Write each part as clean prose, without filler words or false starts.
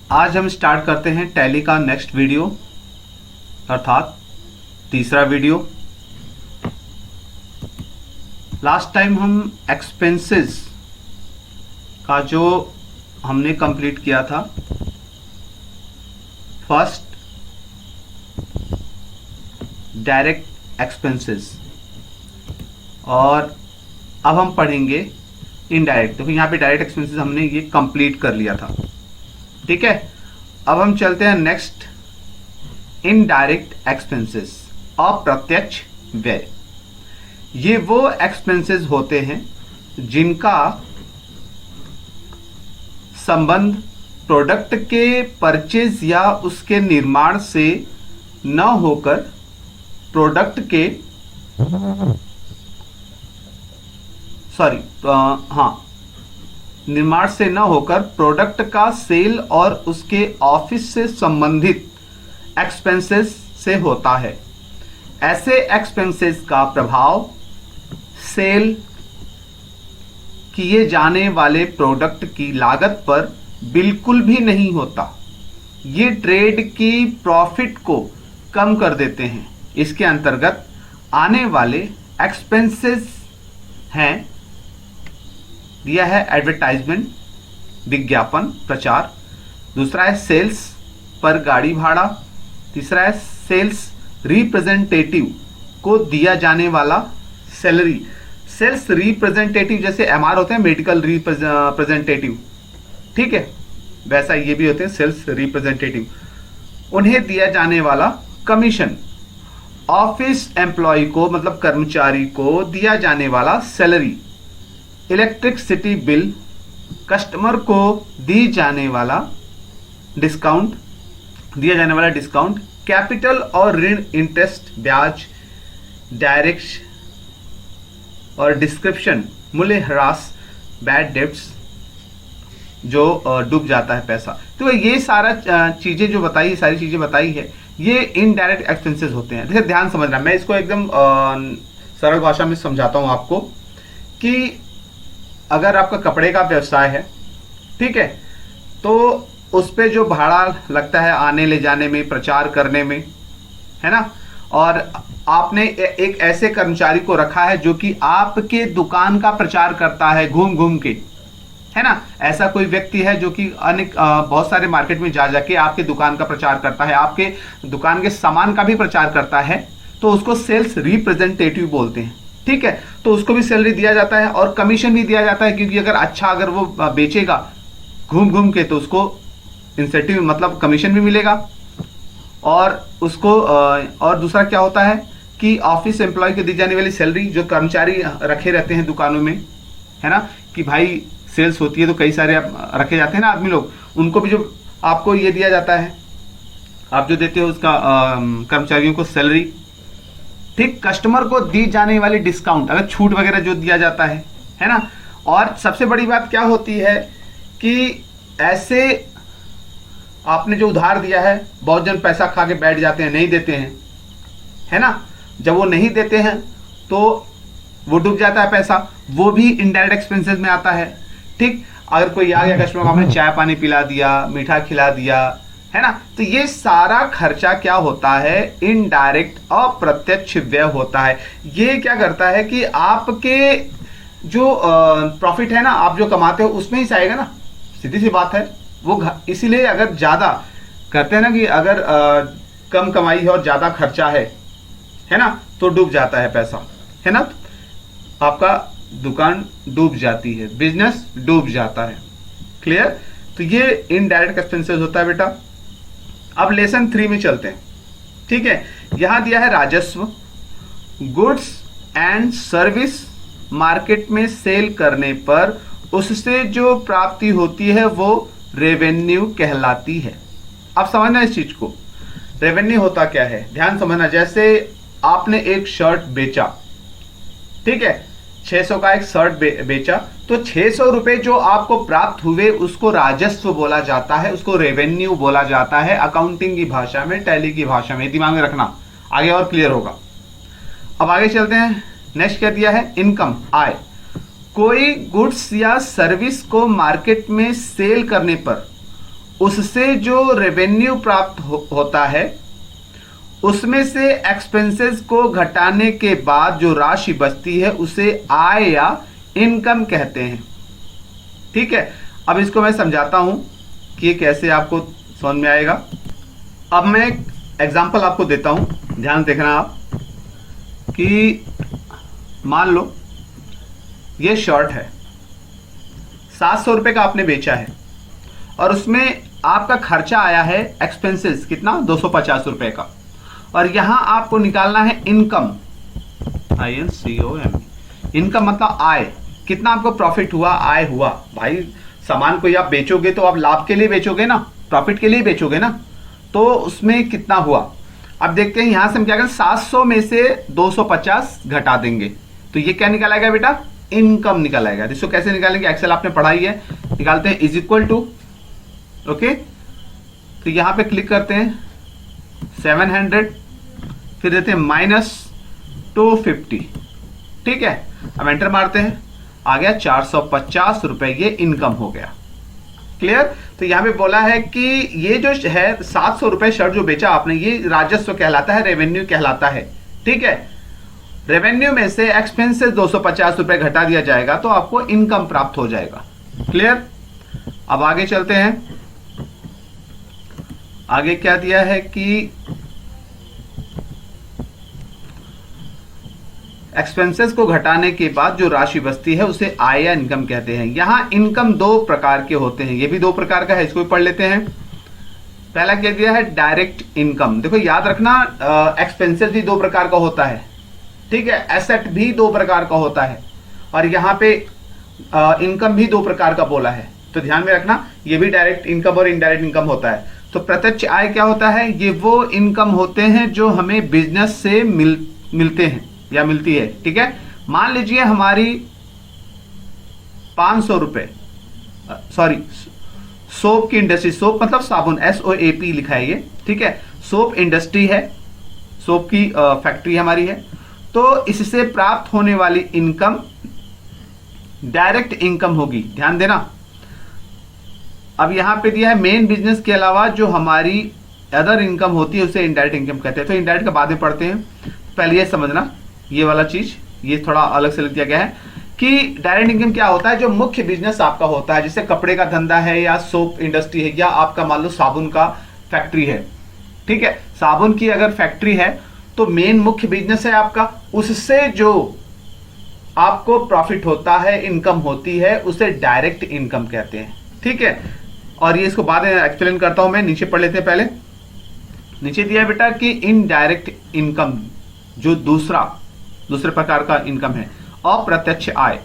आज हम स्टार्ट करते हैं टैली का नेक्स्ट वीडियो, अर्थात तीसरा वीडियो। लास्ट टाइम हम एक्सपेंसेस का जो हमने कंप्लीट किया था, फर्स्ट डायरेक्ट एक्सपेंसेस, और अब हम पढ़ेंगे इनडायरेक्ट। देखो यहाँ पे डायरेक्ट एक्सपेंसेस हमने ये कंप्लीट कर लिया था, ठीक है। अब हम चलते हैं नेक्स्ट, इनडायरेक्ट एक्सपेंसेस, अप्रत्यक्ष व्यय। ये वो एक्सपेंसेस होते हैं जिनका संबंध प्रोडक्ट के परचेज या उसके निर्माण से न होकर प्रोडक्ट के निर्माण से न होकर प्रोडक्ट का सेल और उसके ऑफिस से संबंधित एक्सपेंसेस से होता है। ऐसे एक्सपेंसेस का प्रभाव सेल किए जाने वाले प्रोडक्ट की लागत पर बिल्कुल भी नहीं होता। ये ट्रेड की प्रॉफिट को कम कर देते हैं। इसके अंतर्गत आने वाले एक्सपेंसेस हैं, दिया है एडवर्टाइजमेंट, विज्ञापन, प्रचार। दूसरा है सेल्स पर गाड़ी भाड़ा। तीसरा है सेल्स रिप्रेजेंटेटिव को दिया जाने वाला सैलरी। सेल्स रिप्रेजेंटेटिव जैसे एमआर होते हैं, मेडिकल रिप्रेजेंटेटिव, ठीक है, वैसा ये भी होते हैं सेल्स रिप्रेजेंटेटिव। उन्हें दिया जाने वाला कमीशन। ऑफिस एम्प्लॉय को, मतलब कर्मचारी को दिया जाने वाला सैलरी। इलेक्ट्रिसिटी बिल, कस्टमर को दी जाने वाला डिस्काउंट, दिया जाने वाला डिस्काउंट। कैपिटल और ऋण, इंटरेस्ट, ब्याज, डायरेक्ट और डिस्क्रिप्शन, मूल्य ह्रास, बैड डेब्ट्स, जो डूब जाता है पैसा। तो ये सारा चीजें जो बताई, सारी चीजें बताई है, ये इनडायरेक्ट एक्सपेंसेस होते हैं। देखिए ध्यान समझना, मैं इसको एकदम सरल भाषा में समझाता हूं आपको कि अगर आपका कपड़े का व्यवसाय है, ठीक है, तो उस पे जो भाड़ा लगता है आने ले जाने में, प्रचार करने में, है ना, और आपने एक ऐसे कर्मचारी को रखा है जो कि आपके दुकान का प्रचार करता है घूम घूम के, है ना। ऐसा कोई व्यक्ति है जो कि अनेक बहुत सारे मार्केट में जा जाके आपके दुकान का प्रचार करता है, आपके दुकान के सामान का भी प्रचार करता है, तो उसको सेल्स रिप्रेजेंटेटिव बोलते हैं, ठीक है। तो उसको भी सैलरी दिया जाता है और कमीशन भी दिया जाता है, क्योंकि अगर वो बेचेगा घूम घूम के तो उसको इंसेंटिव, मतलब कमीशन भी मिलेगा। और उसको और दूसरा क्या होता है कि ऑफिस एम्प्लॉय को दी जाने वाली सैलरी, जो कर्मचारी रखे रहते हैं दुकानों में, है ना, कि भाई सेल्स होती है तो कई सारे रखे जाते हैं ना आदमी लोग, उनको भी जो आपको ये दिया जाता है, आप जो देते हो उसका कर्मचारियों को सैलरी, ठीक। कस्टमर को दी जाने वाली डिस्काउंट, अगर छूट वगैरह जो दिया जाता है ना। और सबसे बड़ी बात क्या होती है कि ऐसे आपने जो उधार दिया है, बहुत जन पैसा खा के बैठ जाते हैं, नहीं देते हैं, है ना। जब वो नहीं देते हैं तो वो डूब जाता है पैसा, वो भी इनडायरेक्ट एक्सपेंसेस में आता है, ठीक। अगर कोई आ गया कस्टमर को, आपने चाय पानी पिला दिया, मीठा खिला दिया, है ना, तो ये सारा खर्चा क्या होता है, इनडायरेक्ट अप्रत्यक्ष व्यय होता है। ये क्या करता है कि आपके जो प्रॉफिट है ना, आप जो कमाते हो उसमें ही से आएगा ना, सीधी सी बात है वो। इसीलिए अगर ज्यादा करते हैं ना कि अगर कम कमाई है और ज्यादा खर्चा है ना, तो डूब जाता है पैसा, है ना, आपका दुकान डूब जाती है, बिजनेस डूब जाता है। क्लियर। तो ये इनडायरेक्ट एक्सपेंसेस होता है बेटा। अब लेसन 3 में चलते हैं, ठीक है। यहां दिया है राजस्व। गुड्स एंड सर्विस मार्केट में सेल करने पर उससे जो प्राप्ति होती है वो रेवेन्यू कहलाती है। अब समझना इस चीज को, रेवेन्यू होता क्या है, ध्यान समझना। जैसे आपने एक शर्ट बेचा, ठीक है, 600 का एक शर्ट बेचा, तो 600 रुपए जो आपको प्राप्त हुए उसको राजस्व बोला जाता है, उसको रेवेन्यू बोला जाता है अकाउंटिंग की भाषा में, टैली की भाषा में। दिमाग में रखना, आगे और क्लियर होगा। अब आगे चलते हैं। नेक्स्ट क्या दिया है, इनकम, आय। कोई गुड्स या सर्विस को मार्केट में सेल करने पर उससे जो रेवेन्यू प्राप्त होता है उसमें से एक्सपेंसेस को घटाने के बाद जो राशि बचती है उसे आय या इनकम कहते हैं। ठीक है, अब इसको मैं समझाता हूं कि ये कैसे आपको समझ में आएगा। अब मैं एक एग्जांपल आपको देता हूं, ध्यान देखना आप कि मान लो ये शर्ट है, 700 रुपए का आपने बेचा है और उसमें आपका खर्चा आया है एक्सपेंसेस कितना, 250 रुपए का, और यहां आपको निकालना है इनकम, INCOM, इनकम मतलब आय, कितना आपको प्रॉफिट हुआ, आय हुआ। भाई सामान कोई आप बेचोगे तो आप लाभ के लिए बेचोगे ना, प्रॉफिट के लिए बेचोगे ना, तो उसमें कितना हुआ। अब देखते हैं यहां से हम क्या करें, 700 में से 250 घटा देंगे तो ये क्या निकल आएगा बेटा, इनकम निकल आएगा। इसको कैसे निकालेंगे, एक्सेल आपने पढ़ाई है, निकालते हैं इज इक्वल टू, ओके, तो यहां पे क्लिक करते हैं 700, फिर देते हैं -250, ठीक है, अब एंटर मारते हैं, आ गया 450 रुपए, ये इनकम हो गया। क्लियर। तो यहां पे बोला है कि ये जो है 700 रुपए शर्ट जो बेचा आपने, ये राजस्व कहलाता है, रेवेन्यू कहलाता है। ठीक है, रेवेन्यू में से एक्सपेंसेस 250 रुपए घटा दिया जाएगा तो आपको इनकम प्राप्त हो जाएगा। क्लियर। अब आगे चलते हैं, आगे क्या दिया है कि एक्सपेंसेस को घटाने के बाद जो राशि बचती है उसे आय या इनकम कहते हैं। यहां इनकम दो प्रकार के होते हैं, ये भी दो प्रकार का है, इसको भी पढ़ लेते हैं। पहला क्या दिया है, डायरेक्ट इनकम। देखो याद रखना, एक्सपेंसेस भी दो प्रकार का होता है, ठीक है, एसेट भी दो प्रकार का होता है, और यहां पे इनकम भी दो प्रकार का बोला है, तो ध्यान में रखना, ये भी डायरेक्ट इनकम और इनडायरेक्ट इनकम होता है। तो प्रत्यक्ष आय क्या होता है, ये वो इनकम होते हैं जो हमें बिजनेस से मिलते हैं या मिलती है। ठीक है, मान लीजिए हमारी 500 रुपए, सॉरी, सोप की इंडस्ट्री, सोप मतलब साबुन, SOAP लिखा है ये, ठीक है, सोप इंडस्ट्री है, सोप की फैक्ट्री हमारी है, तो इससे प्राप्त होने वाली इनकम डायरेक्ट इनकम होगी। ध्यान देना। अब यहां पे दिया है मेन बिजनेस के अलावा जो हमारी अदर इनकम होती है उसे इनडायरेक्ट इनकम कहते हैं। तो इनडायरेक्ट का बाद में पढ़ते हैं, पहले ये समझना, ये वाला चीज ये थोड़ा अलग से लिख दिया गया है कि डायरेक्ट इनकम क्या होता है, जो मुख्य बिजनेस आपका होता है, जैसे कपड़े का धंधा है या सोप इंडस्ट्री है या आपका मान लो साबुन का फैक्ट्री है। ठीक है, साबुन की अगर फैक्ट्री है तो मेन मुख्य बिजनेस है आपका, उससे जो आपको प्रॉफिट होता है, इनकम होती है, उसे डायरेक्ट इनकम कहते हैं। ठीक है, और ये इसको बाद में एक्सप्लेन करता हूं मैं, नीचे पढ़ लेते हैं। पहले नीचे दिया है बेटा कि इनडायरेक्ट इनकम जो दूसरे प्रकार का इनकम है, अप्रत्यक्ष आय,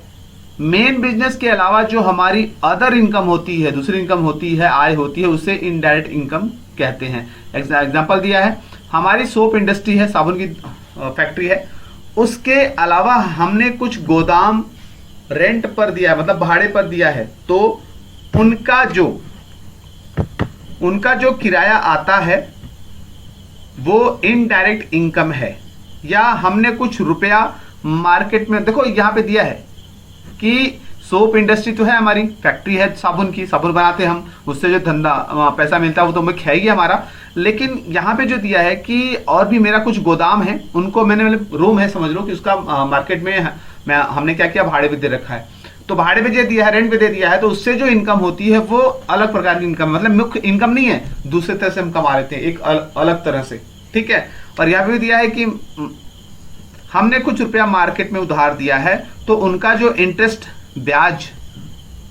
मेन बिजनेस के अलावा जो हमारी अदर इनकम होती है, दूसरी इनकम होती है, आय होती है, उसे इनडायरेक्ट इनकम कहते हैं। एग्जांपल दिया है, हमारी सोप इंडस्ट्री है, साबुन की फैक्ट्री है, उसके अलावा हमने कुछ गोदाम रेंट पर दिया है, मतलब भाड़े पर दिया है, तो उनका जो किराया आता है वो इनडायरेक्ट इनकम है। या हमने कुछ रुपया मार्केट में, देखो यहां पे दिया है कि सोप इंडस्ट्री तो है, हमारी फैक्ट्री है साबुन की, साबुन बनाते हैं हम, उससे जो धंधा पैसा मिलता है वो तो मुख्य है ही हमारा, लेकिन यहां पे जो दिया है कि और भी मेरा कुछ गोदाम है, उनको मैंने, मतलब रूम है समझ लो, कि उसका मार्केट में हमने क्या किया, भाड़े पे दे रखा है, तो भाड़े पे दे दिया है, रेंट पे दे दिया है, तो उससे जो इनकम होती है वो अलग प्रकार की इनकम, मतलब मुख्य इनकम नहीं है, दूसरे तरह से हम कमा लेते हैं, एक अलग तरह से। ठीक है, और यहाँ पे दिया है कि हमने कुछ रुपया मार्केट में उधार दिया है, तो उनका जो इंटरेस्ट ब्याज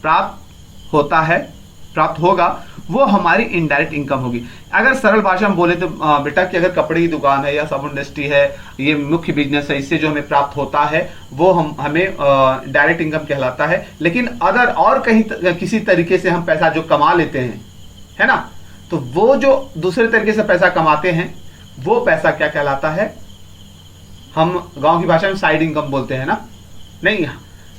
प्राप्त होगा वो हमारी इनडायरेक्ट इनकम होगी। अगर सरल भाषा में बोले तो बेटा कि अगर कपड़े की दुकान है या साबुन इंडस्ट्री है, ये मुख्य बिजनेस है, इससे जो हमें प्राप्त होता है वो हमें डायरेक्ट इनकम कहलाता है। लेकिन अदर और कहीं किसी तरीके से हम पैसा जो कमा लेते हैं, है ना, तो वो जो दूसरे तरीके से पैसा कमाते हैं वो पैसा क्या कहलाता है, हम गांव की भाषा में साइड इनकम बोलते हैं ना, नहीं,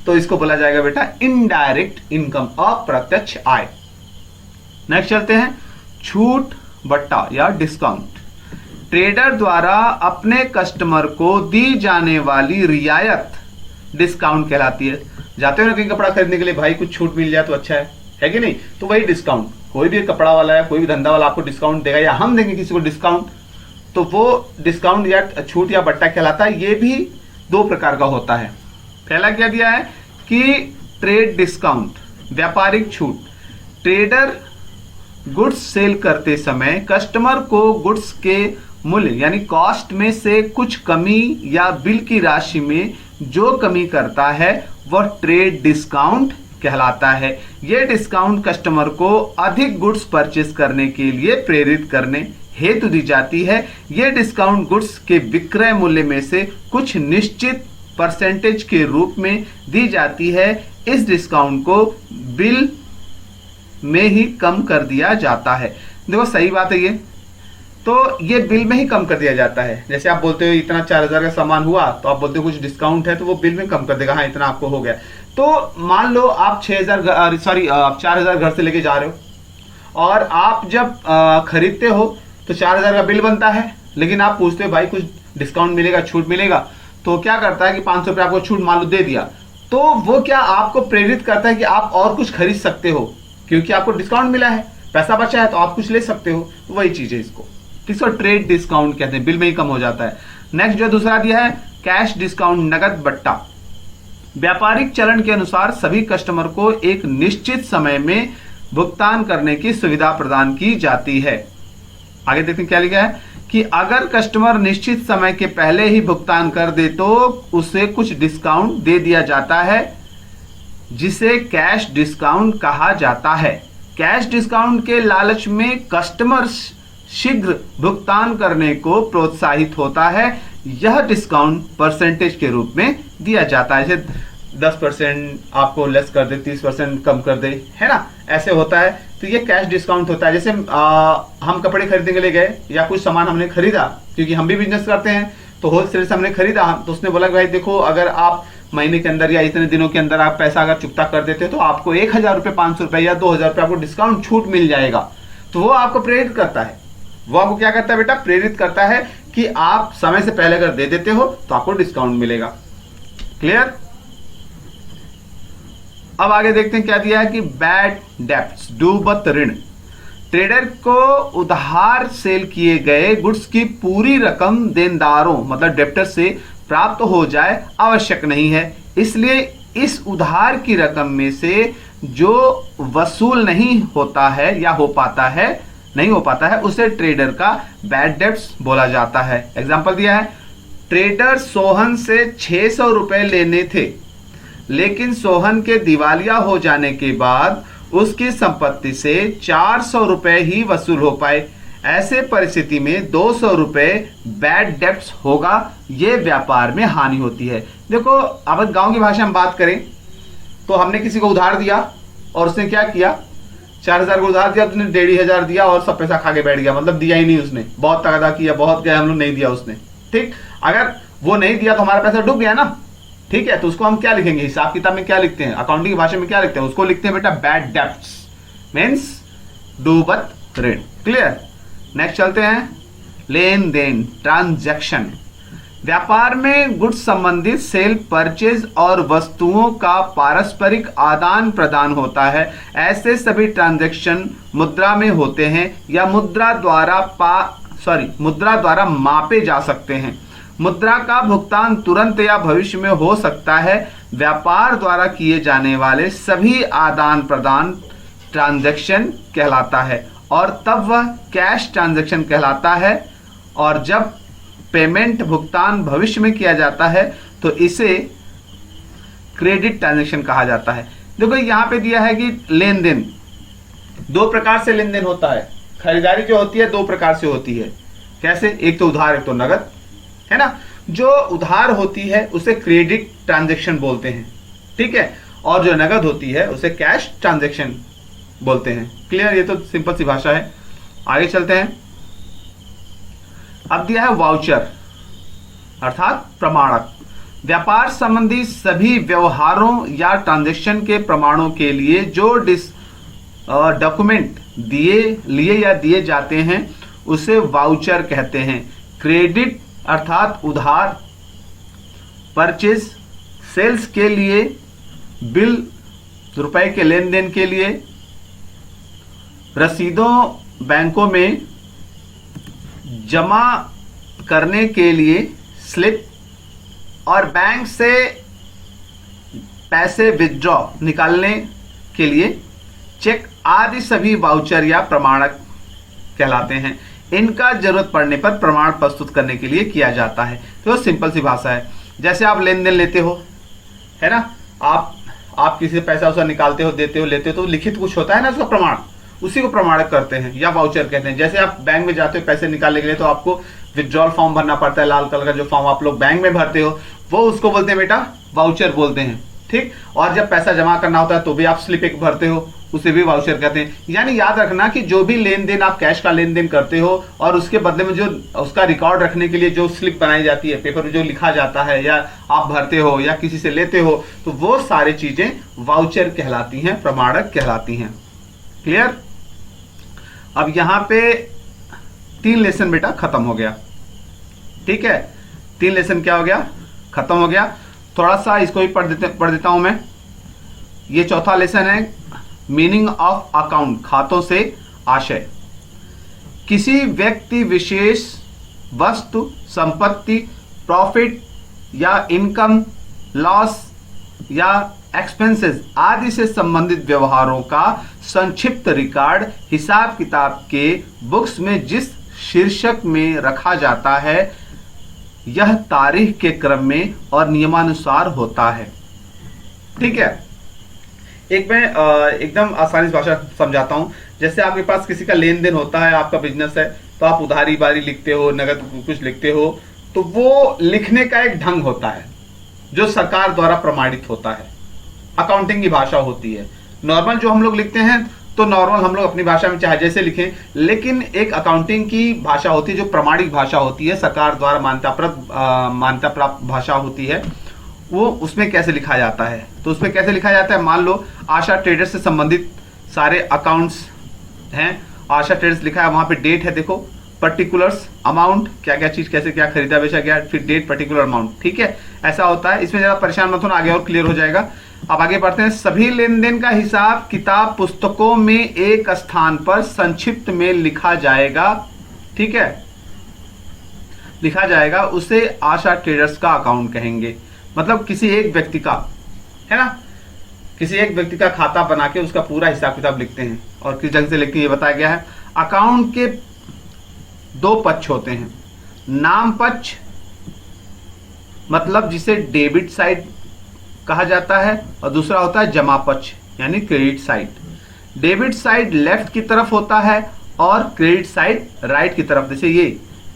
तो इसको बोला जाएगा बेटा इनडायरेक्ट इनकम, अप्रत्यक्ष आय। नेक्स्ट चलते हैं, छूट बट्टा या डिस्काउंट। ट्रेडर द्वारा अपने कस्टमर को दी जाने वाली रियायत डिस्काउंट कहलाती है। जाते हो ना कहीं कपड़ा खरीदने के लिए, भाई कुछ छूट मिल जाए तो अच्छा है कि नहीं, तो वही डिस्काउंट। कोई भी कपड़ा वाला है, कोई भी धंधा वाला आपको डिस्काउंट देगा या हम देंगे किसी को डिस्काउंट, तो वो डिस्काउंट या छूट या बट्टा कहलाता है। ये भी दो प्रकार का होता है। पहला क्या दिया है कि ट्रेड डिस्काउंट, व्यापारिक छूट। ट्रेडर गुड्स सेल करते समय कस्टमर को गुड्स के मूल्य यानी कॉस्ट में से कुछ कमी या बिल की राशि में जो कमी करता है वह ट्रेड डिस्काउंट कहलाता है। यह डिस्काउंट कस्टमर को अधिक गुड्स परचेस करने के लिए प्रेरित करने हेतु दी जाती है। यह डिस्काउंट गुड्स के विक्रय मूल्य में से कुछ निश्चित परसेंटेज के रूप में दी जाती है। इस डिस्काउंट को बिल में ही कम कर दिया जाता है। देखो सही बात है ये, तो ये बिल में ही कम कर दिया जाता है। जैसे आप बोलते हो इतना 4000 का सामान हुआ, तो आप बोलते हो कुछ डिस्काउंट है, तो वो बिल में कम कर देगा, हाँ इतना आपको हो गया। तो मान लो आप 4000 घर से लेके जा रहे हो और आप जब खरीदते हो तो 4000 का बिल बनता है, लेकिन आप पूछते हो भाई कुछ डिस्काउंट मिलेगा, छूट मिलेगा, तो क्या करता है कि 500 रुपये आपको छूट मान लो दे दिया, तो वो क्या आपको प्रेरित करता है कि आप और कुछ खरीद सकते हो, क्योंकि आपको डिस्काउंट मिला है, पैसा बचा है तो आप कुछ ले सकते हो। तो वही चीज है इसको, इसको ट्रेड डिस्काउंट कहते हैं, बिल में ही कम हो जाता है। नेक्स्ट जो दूसरा दिया है कैश डिस्काउंट, नगद बट्टा। व्यापारिक चलन के अनुसार सभी कस्टमर को एक निश्चित समय में भुगतान करने की सुविधा प्रदान की जाती है। आगे देखते हैं क्या लिखा है कि अगर कस्टमर निश्चित समय के पहले ही भुगतान कर दे तो उसे कुछ डिस्काउंट दे दिया जाता है, जिसे कैश डिस्काउंट कहा जाता है। कैश डिस्काउंट के लालच में कस्टमर शीघ्र भुगतान करने को प्रोत्साहित होता है। यह डिस्काउंट परसेंटेज के रूप में दिया जाता है, जैसे 10% आपको लेस कर दे, 30% कम कर दे, है ना, ऐसे होता है। तो ये कैश डिस्काउंट होता है। जैसे हम कपड़े खरीदने के लिए गए या कुछ सामान हमने खरीदा, क्योंकि हम भी बिजनेस करते हैं, तो होलसेल से हमने खरीदा, तो उसने बोला कि भाई देखो अगर आप महीने के अंदर या इतने दिनों के अंदर आप पैसा अगर चुकता कर देते हो तो आपको 1000 रुपये, 500 रुपये या 2000 रुपये आपको डिस्काउंट छूट मिल जाएगा। तो वो आपको प्रेरित करता है, वो आपको क्या करता है बेटा, प्रेरित करता है कि आप समय से पहले अगर दे देते हो तो आपको डिस्काउंट मिलेगा। क्लियर। अब आगे देखते हैं क्या दिया है कि बैड डेब्ट्स, डूबत ऋण। ट्रेडर को उधार सेल किए गए गुड्स की पूरी रकम देनदारों मतलब डेप्टर से प्राप्त हो जाए आवश्यक नहीं है, इसलिए इस उधार की रकम में से जो वसूल नहीं होता है या नहीं हो पाता है उसे ट्रेडर का बैड डेब्ट्स बोला जाता है। एग्जांपल दिया है, ट्रेडर सोहन से 600 रुपए लेने थे, लेकिन सोहन के दिवालिया हो जाने के बाद उसकी संपत्ति से 400 रुपए ही वसूल हो पाए। ऐसे परिस्थिति में 200 रुपए बैड डेब्ट्स होगा, ये व्यापार में हानि होती है। देखो अब गांव की भाषा में बात करें तो हमने किसी को उधार दिया और उसने क्या किया, 4000 को उधार दिया, उसने 1500 दिया और सब पैसा खा के बैठ गया, मतलब दिया ही नहीं उसने, बहुत तगादा किया, बहुत गया, हम लोग नहीं दिया उसने। ठीक, अगर वो नहीं दिया तो हमारा पैसा डूब गया ना। ठीक है, तो उसको हम क्या लिखेंगे, हिसाब किताब में क्या लिखते हैं, अकाउंटिंग की भाषा में क्या लिखते हैं, उसको लिखते हैं बेटा बैड डेब्ट्स, मीन्स डूबत ऋण। क्लियर। नेक्स्ट चलते हैं, लेन देन, ट्रांजैक्शन। व्यापार में गुड्स संबंधित सेल परचेज और वस्तुओं का पारस्परिक आदान प्रदान होता है। ऐसे सभी ट्रांजैक्शन मुद्रा में होते हैं या मुद्रा द्वारा मापे जा सकते हैं। मुद्रा का भुगतान तुरंत या भविष्य में हो सकता है। व्यापार द्वारा किए जाने वाले सभी आदान प्रदान ट्रांजैक्शन कहलाता है और तब वह कैश ट्रांजैक्शन कहलाता है। और जब पेमेंट भुगतान भविष्य में किया जाता है तो इसे क्रेडिट ट्रांजैक्शन कहा जाता है। देखो यहां पे दिया है कि लेन देन, दो प्रकार से लेन देन होता है। खरीदारी जो होती है दो प्रकार से होती है। कैसे, एक तो उधार, एक तो नगद, है ना। जो उधार होती है उसे क्रेडिट ट्रांजैक्शन बोलते हैं, ठीक है, और जो नगद होती है उसे कैश ट्रांजैक्शन बोलते हैं। क्लियर, ये तो सिंपल सी भाषा है। आगे चलते हैं। अब दिया है वाउचर अर्थात प्रमाणक। व्यापार संबंधी सभी व्यवहारों या ट्रांजैक्शन के प्रमाणों के लिए जो डॉक्यूमेंट दिए जाते हैं उसे वाउचर कहते हैं। क्रेडिट अर्थात उधार, परचेज, सेल्स के लिए, बिल रुपए के लेन देन के लिए, रसीदों बैंकों में जमा करने के लिए स्लिप और बैंक से पैसे विथड्रॉ निकालने के लिए चेक आदि सभी वाउचर या प्रमाणक कहलाते हैं। इनका जरूरत पड़ने पर प्रमाण प्रस्तुत करने के लिए किया जाता है। तो सिंपल सी भाषा है, जैसे आप लेन देन लेते हो, है ना, आप किसी से पैसा उसा निकालते हो, देते हो, लेते हो, तो लिखित कुछ होता है ना उसका प्रमाण, उसी को प्रमाणक करते हैं या वाउचर कहते हैं। जैसे आप बैंक में जाते हो पैसे निकालने के लिए, तो आपको विथड्रॉल फॉर्म भरना पड़ता है, लाल कलर का जो फॉर्म आप लोग बैंक में भरते हो, वो उसको बोलते हैं बेटा वाउचर बोलते हैं, ठीक। और जब पैसा जमा करना होता है तो भी आप स्लिप एक भरते हो, उसे भी वाउचर कहते हैं। यानी याद रखना कि जो भी लेन देन आप कैश का लेन देन करते हो और उसके बदले में जो उसका रिकॉर्ड रखने के लिए जो स्लिप बनाई जाती है, पेपर में जो लिखा जाता है या आप भरते हो या किसी से लेते हो, तो वो सारी चीजें वाउचर कहलाती हैं, प्रमाणक कहलाती हैं। क्लियर। अब यहां पे 3 लेसन बेटा खत्म हो गया, ठीक है। 3 लेसन क्या हो गया, खत्म हो गया। थोड़ा सा इसको भी पढ़ देता हूं मैं। ये चौथा लेसन है, मीनिंग ऑफ अकाउंट, खातों से आशय। किसी व्यक्ति विशेष, वस्तु, संपत्ति, प्रॉफिट या इनकम, लॉस या एक्सपेंसेस आदि से संबंधित व्यवहारों का संक्षिप्त रिकॉर्ड हिसाब किताब के बुक्स में जिस शीर्षक में रखा जाता है, यह तारीख के क्रम में और नियमानुसार होता है, ठीक है। एक मैं एकदम आसानी से भाषा समझाता हूं। जैसे आपके पास किसी का लेन देन होता है, आपका बिजनेस है, तो आप उधारी बारी लिखते हो, नगद कुछ लिखते हो, तो वो लिखने का एक ढंग होता है जो सरकार द्वारा प्रमाणित होता है, अकाउंटिंग की भाषा होती है। नॉर्मल जो हम लोग लिखते हैं तो नॉर्मल हम लोग अपनी भाषा में चाहे जैसे लिखें, लेकिन एक अकाउंटिंग की भाषा होती है जो प्रमाणिक भाषा होती है, सरकार द्वारा मान्यता प्राप्त भाषा होती है। वो उसमें कैसे लिखा जाता है, तो उसमें कैसे लिखा जाता है, मान लो आशा ट्रेडर्स से संबंधित सारे अकाउंट्स हैं, आशा ट्रेडर्स लिखा है, वहां पे डेट है, देखो पर्टिकुलर्स, अमाउंट, क्या क्या चीज कैसे क्या खरीदा बेचा गया, फिर डेट, पर्टिकुलर अमाउंट, ठीक है। ऐसा होता है। इसमें ज्यादा परेशान मत होना, आगे और क्लियर हो जाएगा। अब आगे बढ़ते हैं। सभी लेन देन का हिसाब किताब पुस्तकों में एक स्थान पर संक्षिप्त में लिखा जाएगा, ठीक है, लिखा जाएगा। उसे आशा ट्रेडर्स का अकाउंट कहेंगे। मतलब किसी एक व्यक्ति का, है ना, किसी एक व्यक्ति का खाता बना के उसका पूरा हिसाब किताब लिखते हैं। और किस ढंग से लिखते हैं ये बताया गया है। अकाउंट के 2 पक्ष होते हैं। नाम पक्ष, मतलब जिसे डेबिट साइड कहा जाता है, और दूसरा होता है जमा पक्ष यानी credit side. Debit side left की तरफ होता है और क्रेडिट साइड राइट की तरफ। जैसे ये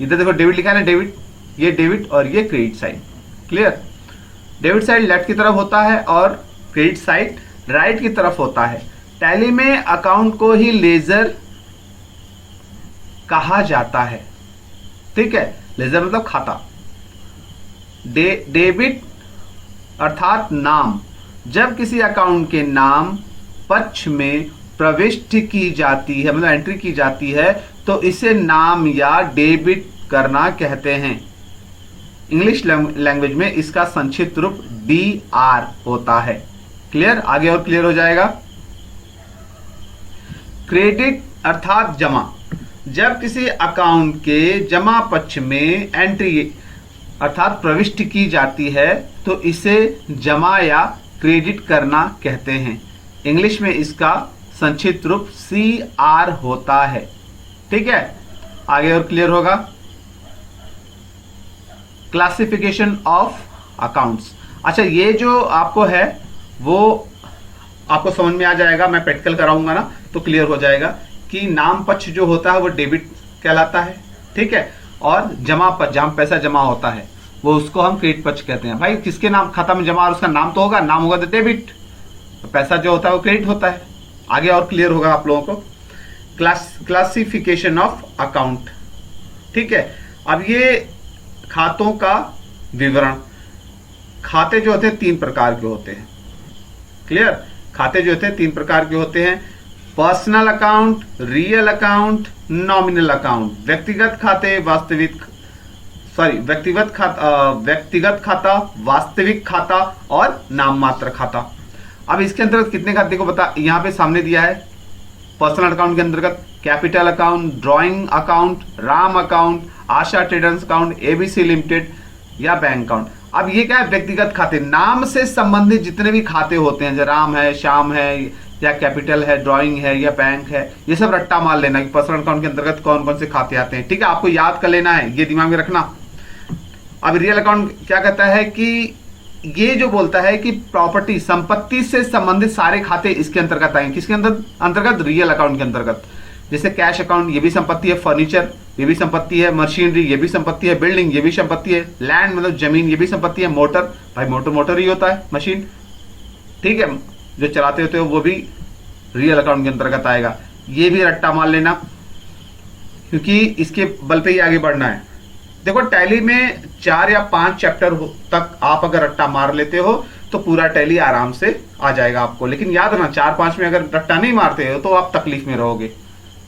इधर देखो डेबिट लिखा है ना, डेबिट, ये डेबिट और ये credit side. Clear. Debit side left की तरफ होता है और क्रेडिट साइड राइट की तरफ होता है। टैली में अकाउंट को ही लेजर कहा जाता है, ठीक है। लेजर मतलब खाता। डेबिट अर्थात नाम, जब किसी अकाउंट के नाम पक्ष में प्रविष्टि की जाती है, मतलब एंट्री की जाती है, तो इसे नाम या डेबिट करना कहते हैं। इंग्लिश लैंग्वेज में इसका संक्षिप्त रूप DR होता है। क्लियर। आगे और क्लियर हो जाएगा। क्रेडिट अर्थात जमा, जब किसी अकाउंट के जमा पक्ष में एंट्री अर्थात प्रविष्टि की जाती है तो इसे जमा या क्रेडिट करना कहते हैं। इंग्लिश में इसका संक्षिप्त रूप CR होता है, ठीक है। आगे और क्लियर होगा। Classification of accounts. अच्छा, ये जो आपको है वो आपको समझ में आ जाएगा, मैं प्रैक्टिकल कराऊंगा ना तो क्लियर हो जाएगा कि नाम पक्ष जो होता है वो डेबिट कहलाता है, ठीक है। और जमा पक्ष, जहां पैसा जमा होता है, वो उसको हम क्रेडिट पक्ष कहते हैं। भाई किसके नाम खाता में जमा और उसका नाम तो होगा, नाम होगा तो डेबिट, पैसा जो होता है वो क्रेडिट होता है। आगे और क्लियर होगा आप लोगों को। क्लासिफिकेशन ऑफ अकाउंट, ठीक है। अब ये खातों का विवरण। खाते जो होते हैं 3 प्रकार के होते हैं। क्लियर। खाते जो होते हैं 3 प्रकार के होते हैं। Personal account, real account, nominal account. व्यक्तिगत खाते, व्यक्तिगत खाता, वास्तविक खाता और नाम मात्र खाता। अब इसके अंतर्गत कितने खाते को बता, यहां पे सामने दिया है पर्सनल अकाउंट के अंतर्गत capital account, drawing account, Ram account, Asha traders account, ABC limited या बैंक अकाउंट। अब ये क्या है, व्यक्तिगत खाते, नाम से संबंधित जितने भी खाते होते हैं, जो राम है, श्याम है, या कैपिटल है, ड्राइंग है या बैंक है, ये सब रट्टा मार लेना कि पर्सनल अकाउंट के अंतर्गत कौन कौन से खाते आते हैं। ठीक है, आपको याद कर लेना है, ये दिमाग में रखना। अब रियल अकाउंट क्या कहता है कि ये जो बोलता है कि प्रॉपर्टी, संपत्ति से संबंधित सारे खाते इसके अंतर्गत आएंगे। किसके अंतर्गत? रियल अकाउंट के अंतर्गत। जैसे कैश अकाउंट, ये भी संपत्ति है, फर्नीचर ये भी संपत्ति है, मशीनरी ये भी संपत्ति है, बिल्डिंग ये भी संपत्ति है, लैंड मतलब जमीन ये भी संपत्ति है, मोटर, भाई मोटर ही होता है, मशीन, ठीक है, जो चलाते होते हो वो भी रियल अकाउंट के अंतर्गत आएगा। ये भी रट्टा मार लेना, क्योंकि इसके बल पे ही आगे बढ़ना है। देखो टैली में 4 या 5 चैप्टर तक आप अगर रट्टा मार लेते हो तो पूरा टैली आराम से आ जाएगा आपको। लेकिन याद रखना 4-5 में अगर रट्टा नहीं मारते हो तो आप तकलीफ में रहोगे।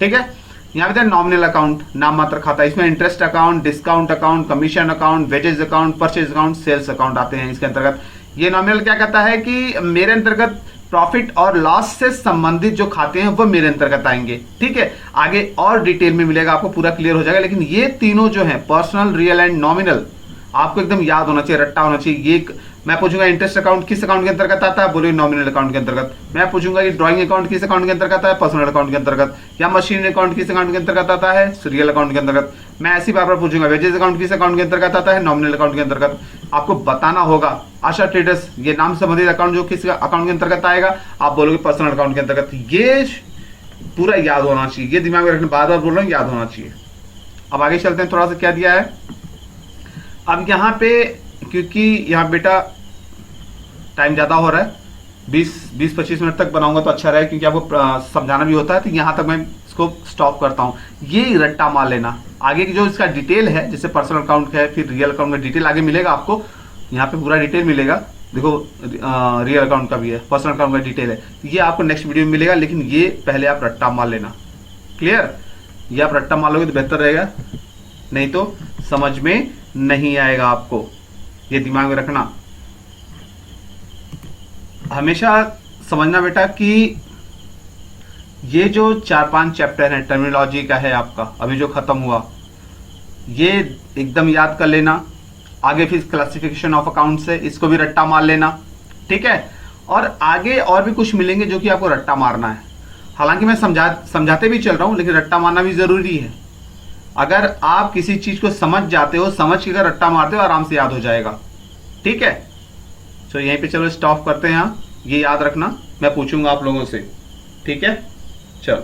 ठीक है, यहाँ पे नॉमिनल अकाउंट, नाम मात्र खाता, इसमें interest account, discount account, commission account, wages account, purchase account, sales account आते हैं इसके अंतर्गत। ये नॉमिनल क्या कहता है कि मेरे अंतर्गत प्रॉफिट और लॉस से संबंधित जो खाते हैं वो मेरे अंतर्गत आएंगे। ठीक है, आगे और डिटेल में मिलेगा, आपको पूरा क्लियर हो जाएगा। लेकिन ये तीनों जो है पर्सनल, रियल एंड नॉमिनल, आपको एकदम याद होना चाहिए, रट्टा होना चाहिए। ये मैं पूछूंगा इंटरेस्ट अकाउंट किस अकाउंट के अंतर्गत आता है, बोलिए नॉमिनल अकाउंट के अंतर्गत। मैं पूछूंगा कि ड्राइंग अकाउंट किस अकाउंट के अंतर्गत आता है, पर्सनल अकाउंट के अंतर्गत। या मशीन अकाउंट किस अकाउंट के अंतर्गत आता है, रियल अकाउंट के अंतर्गत। मैं ऐसी बार बार पूछूंगा वेजेस अकाउंट किस अकाउंट के अंतर्गत आता है, नॉमिनल अकाउंट के अंतर्गत। आपको बताना होगा आशा ट्रेडर्स, ये नाम संबंधित अकाउंट जो किस अकाउंट के अंतर्गत आएगा, आप बोलोगे पर्सनल अकाउंट के अंतर्गत। ये पूरा याद होना चाहिए, ये दिमाग में रखना, बार बार बोल रहा हूँ, याद होना चाहिए। अब आगे चलते हैं, थोड़ा सा क्या दिया है। अब यहाँ पे क्योंकि यहाँ बेटा टाइम ज़्यादा हो रहा है, 20-25 मिनट तक बनाऊंगा तो अच्छा रहेगा, क्योंकि आपको समझाना भी होता है। तो यहाँ तक मैं इसको स्टॉप करता हूँ। ये रट्टा मार लेना, आगे की जो इसका डिटेल है, जैसे पर्सनल अकाउंट है, फिर रियल अकाउंट का डिटेल आगे मिलेगा आपको, यहाँ पे पूरा डिटेल मिलेगा। देखो रियल अकाउंट का भी है, पर्सनल अकाउंट का डिटेल है, ये आपको नेक्स्ट वीडियो में मिलेगा। लेकिन ये पहले आप रट्टा मार लेना, क्लियर? ये आप रट्टा मार लोगे तो बेहतर रहेगा, नहीं तो समझ में नहीं आएगा आपको। ये दिमाग में रखना, हमेशा समझना बेटा कि ये जो 4-5 चैप्टर है टर्मिनोलॉजी का है आपका, अभी जो खत्म हुआ, ये एकदम याद कर लेना। आगे फिर क्लासिफिकेशन ऑफ अकाउंट से इसको भी रट्टा मार लेना। ठीक है, और आगे और भी कुछ मिलेंगे जो कि आपको रट्टा मारना है। हालांकि मैं समझाते भी चल रहा हूं, लेकिन रट्टा मारना भी जरूरी है। अगर आप किसी चीज को समझ जाते हो, समझ के अगर रट्टा मारते हो, आराम से याद हो जाएगा। ठीक है, तो यहीं पे चलो स्टॉप करते हैं। यहाँ ये याद रखना, मैं पूछूंगा आप लोगों से। ठीक है, चलो।